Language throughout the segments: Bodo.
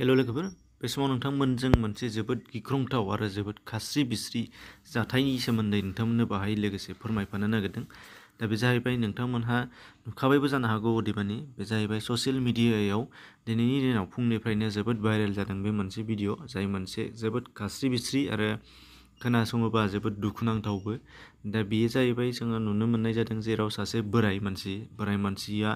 हेल' लोगोफोर बे समाव नोंथांमोनजों मोनसे जोबोद गिख्रंथाव आरो जोबोद खास्रि बिस्रि जाथायनि सोमोन्दै नोंथांमोननो बाहाय लोगोसे फोरमायफानो नागिरदों। दा बे जाहैबाय नोंथांमोनहा नुखाबायबो जानो हागौ अदेबानि बे जाहैबाय ससियेल मिडियायाव दिनैनि दिनाव फुंनिफ्रायनो जोबोद भाइरेल जादों बे मोनसे भिडिअ जाय मोनसे जोबोद खास्रि बिस्रि आरो खोनासङोबा जोबोद दुखुनांथावबो। दा बेयो जाहैबाय जोङो नुनो मोननाय जादों जेराव सासे बोराय मानसिया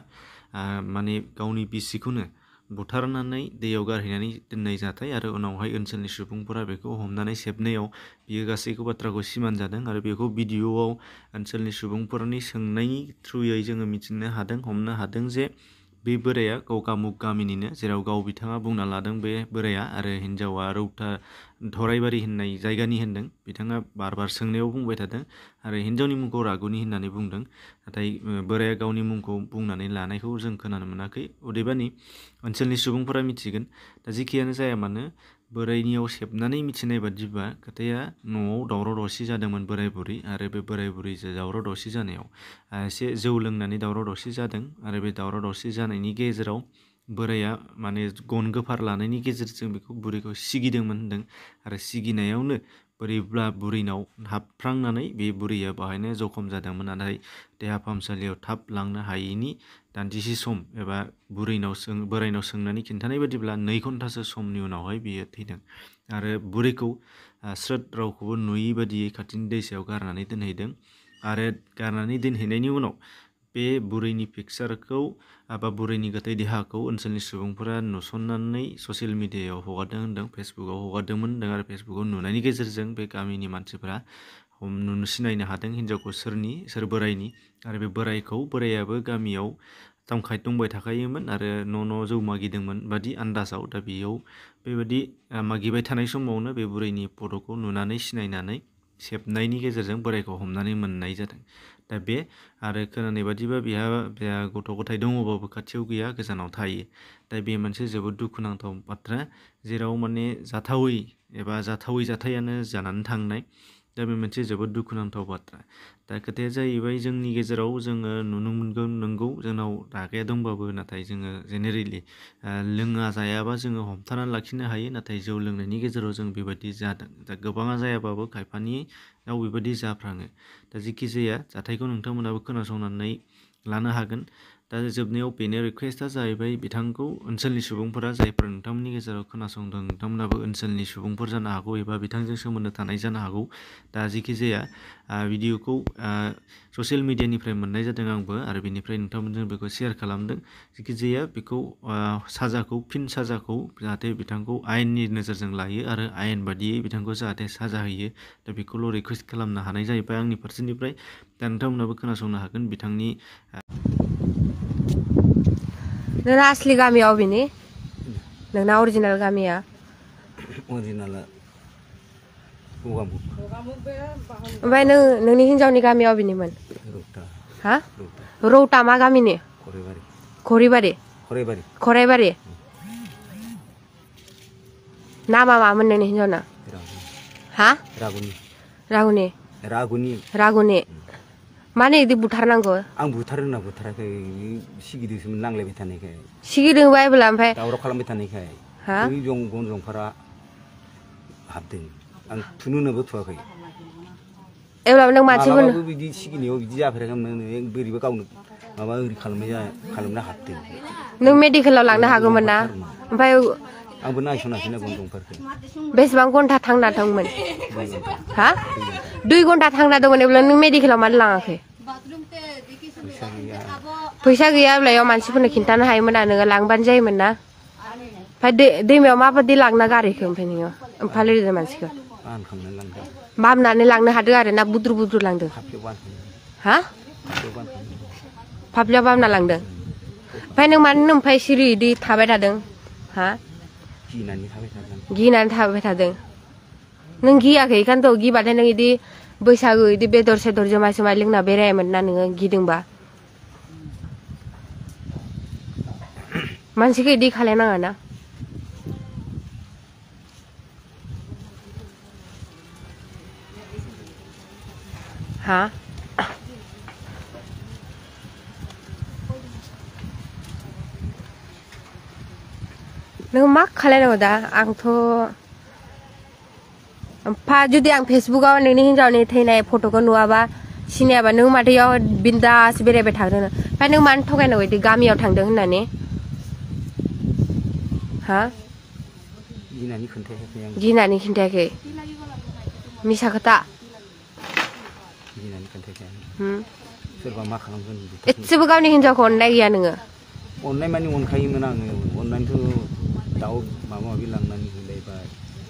माने गावनि बिसिखौनो बुथारनानै दैयाव गारहैनानै दोननाय जाथाय आरो उनावहाय ओनसोलनि सुबुंफोरा बेखौ हमनानै सेबनायाव बियो गासैबो बाथ्राखौ सिमान जादों आरो बेखौ भिडिअआव ओनसोलनि सुबुंफोरनि सोंनायनि थ्रुयै जोङो मिथिनो हादों हमनो हादों जे बे बोराया गगामुग गामिनिनो जेराव बिथाङा बुंना लादों बे बोराया आरो हिन्जावा रौता धराइबारि होननाय जायगानि होनदों। बिथाङा बार सोंनायाव बुंबाय थादों आरो हिन्जावनि मुंखौ रागुनि होननानै बुंदों। नाथाय बोराया गावनि मुंखौ बुंनानै लानायखौ जों खोनानो मोनाखै। अदेबानि ओनसोलनि सुबुंफोरा मिथिगोन। दा जेखियानो जाया मानो बोरायनियाव सेबनानै मिथिनाय बादिबा खोथाया न'आव दावराव दावसि जादोंमोन बोराय बुरै आरो बे बोराय बुरैजों दावराव दावसि जानायाव एसे जौ लोंनानै दावराव दावसि जादों आरो बे दावराव दावसि जानायनि गेजेराव बोराया माने गन गोफार लानायनि गेजेरजों बेखौ बुरैखौ सिगिदोंमोन होनदों आरो सिगिनायावनो बोरैब्ला बुरैनाव हाबफ्रांनानै बे बुरैया बाहायनो जखम जादोंमोन। नाथाय देहा फाहामसालियाव थाब लांनो हायैनि दान्दिसे सम एबा बोरायनाव सोंनानै खिन्थानाय बादिब्ला 2 घन्टासो समनि उनावहाय बियो थैदों आरो बुरैखौ स्रोद रावखौबो नुयै बादियै खाथिनि दैसायाव गारनानै दोनहैदों आरो गारनानै दोनहैनायनि उनाव बे बुरैनि पिकचारखौ बा बुरैनि गोथै देहाखौ ओनसोलनि सुबुंफोरा नुसननानै ससियेल मिडियायाव हगारदों होनदों, फेसबुकआव हगारदोंमोन होनदों आरो फेसबुकआव नुनायनि गेजेरजों बे गामिनि मानसिफोरा सिनायनो हादों हिन्जावखौ सोर बोरायनि आरो बे बोरायाबो गामियाव दंबाय थाखायोमोन आरो न' जौ मागिदोंमोन बादि आन्दाजाव। दा बेयाव बेबायदि मागिबाय थानाय समावनो बे बुरैनि फट'खौ नुनानै सिनायनानै सेबनायनि गेजेरजों बोरायखौ हमनानै मोननाय जादों। दा बे आरो खोनानाय बादिबा बेहा गथ' गथाय दङबाबो खाथियाव गैया, गोजानाव थायो। दा बे मोनसे जोबोद दुखुनांथाव बाथ्रा जेराव माने जाथावै जाथायानो जानानै थांनाय। दा बे मोनसे जोबोद दुखुनांथाव बाथ्रा। दा खोथाया जाहैबाय जोंनि गेजेराव जोङो नुनो मोनगोन नंगौ जोंनाव रागाया दंबाबो नाथाय जोङो जेनेरेलि लोङा जायाबा जोङो हमथानानै लाखिनो हायो। नाथाय जौ लोंनायनि गेजेराव जों बेबायदि जादों। दा गोबाङा जायाबाबो खायफानियाव बेबायदि जाफ्राङो। दा जेखि जाया जाथायखौ नोंथांमोनाबो खोनासंनानै लानो हागोन। दा जोबनायाव बेनो रिकुवेस्टआ जाहैबाय बिथांखौ ओनसोलनि सुबुंफोरा जायफोर नोंथांमोननि गेजेराव खोनासंदों नोंथांमोनाबो ओनसोलनि सुबुंफोर जानो हागौ एबा बिथांजों सोमोन्दो थानाय जानो हागौ। दा जेखि जाया भिडिअखौ ससियेल मिडियानिफ्राय मोननाय जादों आंबो आरो बेनिफ्राय नोंथांमोनजों बेखौ शेयार खालामदों। जेखि जाया बेखौ फिन साजाखौ जाहाथे बिथांखौ आयेननि नोजोरजों लायो आरो आयेन बादियै बिथांखौ जाहाथे साजा होयो। दा बेखौल' रिकुवेस्ट खालामनो हानाय जाहैबाय आंनि फारसेनिफ्राय। दा नोंथांमोनाबो खोनासंनो हागोन बिथांनि नोंना असलि गामिया अबेनि? नोंना अरिजिनेल गामिया? अरिजिनेला गगामुग। ओमफ्राय नोंनि हिन्जावनि गामिया अबेनिमोन? रौता। हा? रौता मा गामिनि? खराइबारि। नामा मामोन नोंनि हिन्जावना? हा? रागुनि। मानो इदि बुथारनांगौ? आं बुथाराखै सिगिदोंसोमोन नांलायबाय थानायखाय। सिगिदों बायबोला ओमफ्राय दावराव खालामबाय थानायखाय बै गन जंफारा हाबदों। आं थुनो होननाबो थुवाखै। एब्लाबो नों मानसिफोरनो मालाबाबो बिदि सिगिनायाव बिदि जाफेराखैमोन। बोरैबा गावनो खालामना हाबदों। नों मेडिकेलाव लांनो हागौमोन ना? ओमफ्राय आंबो नायसनाखैना गन जंफारखौ। बेसेबां घन्टा थांना दंमोन? हा? 2 घन्टा थांना दंमोन अब्ला नों मेडिकेलाव मानो लाङाखै? फैसा गैयाब्ला इयाव मानसिफोरनो खिन्थानो हायोमोन ना नोङो लांबानो जायोमोन ना? ओमफ्राय दैमायाव माबादि लांना गारहैखो ओमफ्राय नोङो फालोरिजों मानसिखौ? बामनानै लांनो हादों आरो ना बुद्रु लांदों? हा? फाफ्लियाव बामना लांदों? ओमफ्राय नों मानो सिरि इदि थाबाय थादों? हा? गिनानै थाबाय थादों। नों गियाखै इखायनोथ' गिबाथाय नों इदि बैसागु इदि बेदर सेदर जुमाय लोंना बेरायामोन ना नोङो गिदोंबा? मानसिखौ इदि खालायनाङा ना? हा? नों मा खालायनांगौ दा आंथ' ओमफ्राय जुदि आं फेसबुकाव नोंनि हिन्जावनि थैनाय फट'खौ नुवाबा सिनायाबा नों माथो इयाव बिन्दास बेरायबाय थागोन ओमफ्राय नों मानो थगायनांगौ बिदि गामियाव थांदों होननानै हा गिनानै खोन्थायाखै आं गिनानै खिन्थायाखै मिसा खोथा गिनानै खोन्थायाखै सोरबा मा खालामगोन एसेबो गावनि हिन्जावखौ अननाय गैया नोङो अननाय मानि अनखायोमोन आङो अननानैथ' दाउ माबा माबि लांनानै होलायबाय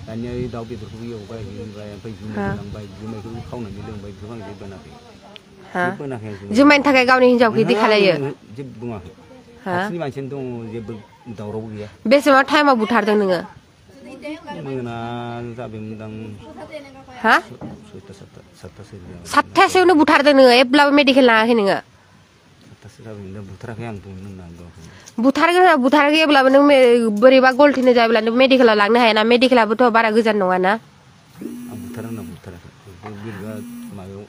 दानिया दाउ बेदरखौबो एवबाय होबाय ओमफ्राय जुमाय लांबाय जुमायखौबो खावनानै लोंबाय गोबां जेबो बोनाखै जुमायनि थाखाय गावनि हिन्जावखौ इदि खालायो जेबो बुङाखै खाथिनि मानसियानो दङ जेबो दावराव गैया बेसेबां टाइमाव बुथारदों नोङो मोना जाबायमोनदां हा 7थासोआवनो बुथारदों नोङो एब्लाबो मेडिकेल लाङाखै नोङो 7थासो जाबायमोन बुथाराखै आं बुथाराखै अब्लाबो नों बोरैबा गलथिनो जायोब्ला नों मेडिकेलाव लांनो हायाना मेडिकेलाबोथ' बारा गोजान नङाना आं बुथाराखै बोरैबा माबायाव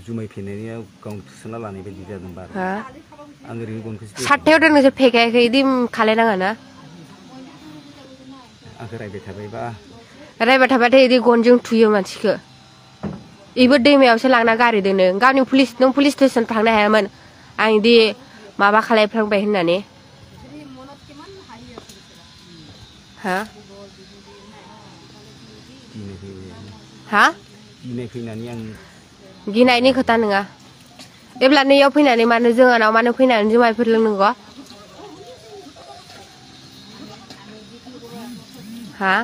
जुमाय फेनाया गावनो थुसोना लानाय बायदि जादों बारा आं ओरैनो गनखौसो 7थायावथ' नोंसोर फेखायाखै इदि खालायनाङा ना आंखौ रायबाय थाबाथाय इदि गनजों थुयो मानसिखौ इबो दैमायावसो लांना गारहैदों नों गावनि नों पुलिस स्टेसन थांनो हायामोन आं इदि माबा खालायफ्लांबाय होननानै हा हा गिनायनि खोथा नङा एब्ला नैयाव फैनानै मानो जोंहानाव मानो फैनानै जुमायफोर लोंनांगौ हा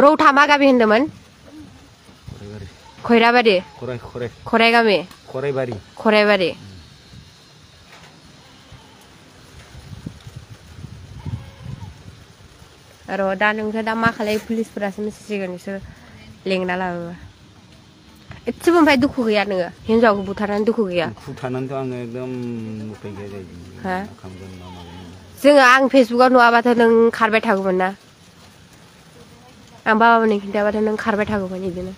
रौथा मा गामि होनदोंमोन खैराबारि खराइ गामि खराइबारि र' दा नोंसोर दा मा खालायो पुलिसफोरासो मिथिसिगोन बिसोर लेंना लाबोबा एसेबो ओमफ्राय दुखु गैया नोङो हिन्जावखौ बुथारनानै दुखु गैया दुखु थानानैथ' आङो एकदम उपाय गैया जायो जोङो आं फेसबुकाव नुवाबाथ' नों खारबाय थागौमोन ना आं बाबामोननि खिन्थाबाथ' नों खारबाय थागौमोन बिदिनो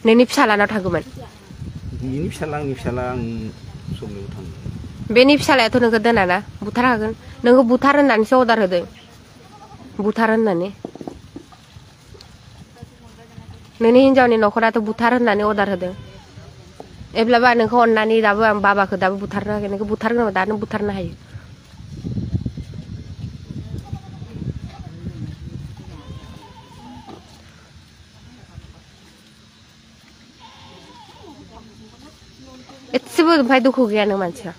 नोंनि फिसालानाव थागौमोन बिनि फिसाला आंनि फिसाला आं सबनियाव थाङो बेनि फिसालायाथ' नोंखौ दोनाना बुथारखागोन नोंखौ बुथार होननानैसो अर्डार होदों बुथार होननानै नोंनि हिन्जावनि न'खराथ' बुथार होननानै अर्डार होदों एब्लाबो आं नोंखौ अननानै दाबो आं बाबाखौ दाबो बुथारनो हायाखै नोंखौ बुथारगोन दानो बुथारनो हायो एसेबो ओमफ्राय दुखु गैया नों मानसिया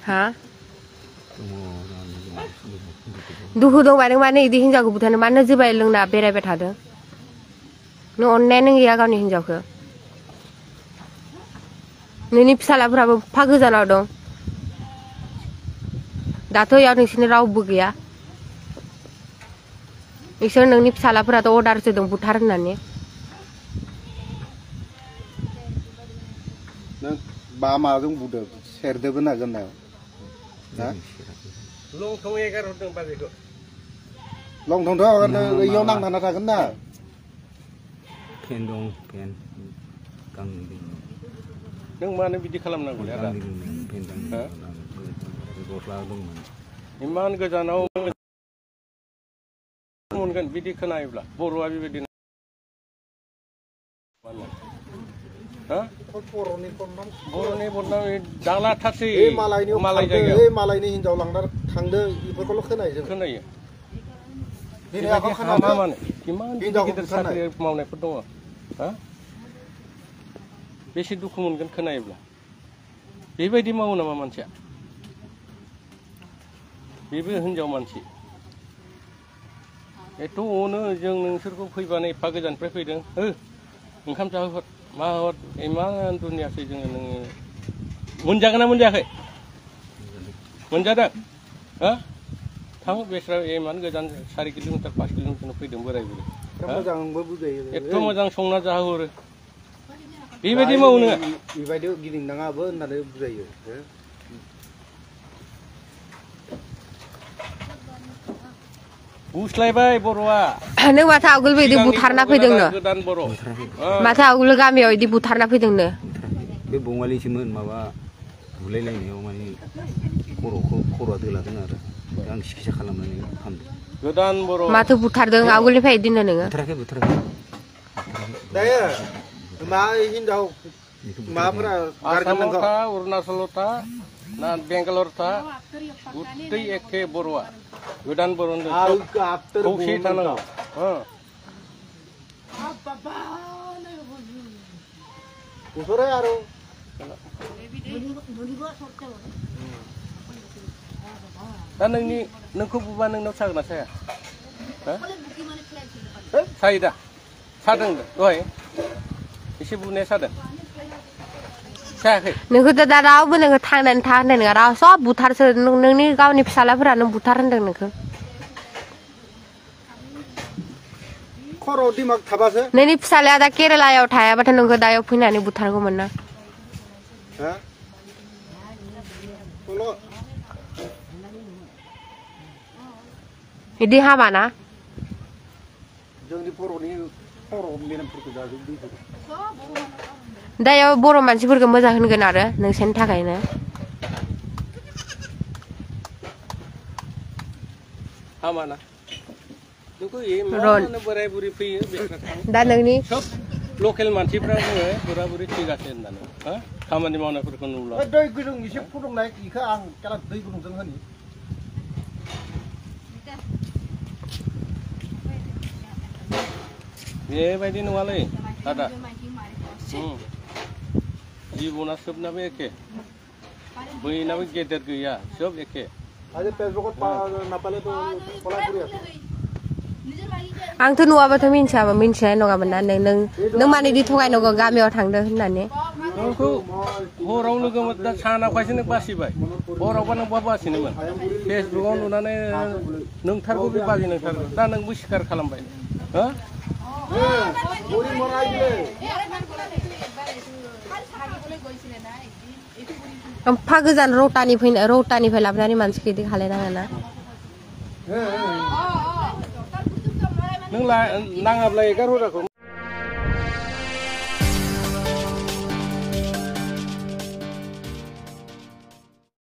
हा दुखु दंबा नों मानो इदि हिन्जावखौ बुथारनो मानो जुमाय लोंना बेरायबाय थादों नों अननायानो गैया गावनि हिन्जावखौ नोंनि फिसालाफोराबो एफा गोजानाव दं दाथ' इयाव नोंसोरनि रावबो गैया बिसोर नोंनि फिसालाफोराथ' अर्डारसो दं बुथार होननानै नों बा माजों बुदों सेरदोबो ना गोनायाव लंथं एगार हरदों बाजैखौ लंथंथ' हगारनो इयाव नांथाना थागोन ना फेन दं फेन गांनै नों मानो बिदि खालामनांगौ गस्ला दंमोन इमान गोजानाव मोनगोन बिदि खोनायोब्ला बर'आ बेबायदि बर'नि बदनाम दालाथारसै मालाय जायगायाव मालायनि हिन्जाव लांना थांदो बेफोरखौल' खोनायो खोनायो दिनै बेबायदि हामा मानो इमान गिदिर गिदिर साख्रि मावनायफोर दङ हा बेसे दुखु मोनगोन खोनायोब्ला बेबायदि मावो नामा मानसिया बेबो हिन्जाव मानसि एथ' अनो जों नोंसोरखौ फैबानो एफा गोजाननिफ्राय फैदों ओंखाम जाहोहर मा हर इमान दुनियासै जोङो नोङो मोनजागोन ना मोनजायाखै मोनजादों हा थां बेस्रा इमान गोजान 4 किल'मिटार 5 किल'मिटार फैदों बोराय बुरै मोजांबो बुजायो एथ' मोजां संना जाहोहरो बेबायदि मावो नोङो बेबायदि गिदिंनाङाबो होननानै बुजायो बुस्लायबाय बर'आ नों माथो आवगोल बिदि बुथारना फैदोंनो गोदान बर' माथो आवगोल गामियाव बिदि बुथारना फैदोंनो बे बङालिसोमोन माबा बुलायलायनायाव माने खर'आ दोलादों आरो आं सिकित्सा खालामनानै हामदों गोदान बर' माथो बुथारदों आवगोलनिफ्राय बिदिनो नोङो बुथाराखै दायो मा हिनजाव माबाफोरा आसामाव था अरुणाचलाव था ना बेंगालर था गुतै एखे बर'आ गोदान बर' खौसे थानांगौ ওচৰে আৰু दा नोंखौ बुबा नोंनाव सागोन ना साया सायो दा सादों दहाय एसे बुनाया सादों सायाखै नोंखौथ' दा रावबो नोङो थांनानै था होननाय नङा राव सब बुथारसो नोंनि गावनि फिसालाफोरानो बुथार होनदों नोंखौ खर' दिमाग थाबासो नोंनि फिसालाया दा केरेलायाव थायाबाथाय नोंखौ दायाव फैनानै बुथारगौमोन ना हा बिदि हामा ना जोंनि बर'नि खर' मेलेमफोरखौ जाजोबदों दायाव बर' मानसिफोरखौ मोजां होनगोन आरो नोंसोरनि थाखायनो हामा ना नोंखौ बोराय बुरि फैयो दा नोंनि सब लकेल मानसिफ्रा बुङो बोरा बुरि थैगासिनो होननानै खामानि मावनायफोरखौ नुला दै गुदुं एसे फुदुंनाय बेखौ आं केला दै गुदुंजों होनि बेबायदि नङालै आदा जिबना सोबनाबो एखे बयनाबो गेदेर गैया सब एखे आज फेसबुकत नापालेथ' कलागुरि আছে आंथ' नुवाबाथ' मिन्थिनाय नङामोन ना नों मानो बिदि थगायनांगौ गामियाव थांदों होननानै नोंखौ हराव लोगो दा सानावखायसो नों बासिबाय हरावबा नों बहा बासिनोमोन फेसबुकाव नुनानै नोंथारगौ बे बाजि नोंथारगौ दा नोंबो सिखार खालामबाय एफा गोजान रौतानिफ्राय लाबोनानै मानसिखौ बिदि खालायनाङा ना नों नाङाब्ला एगार हराखौ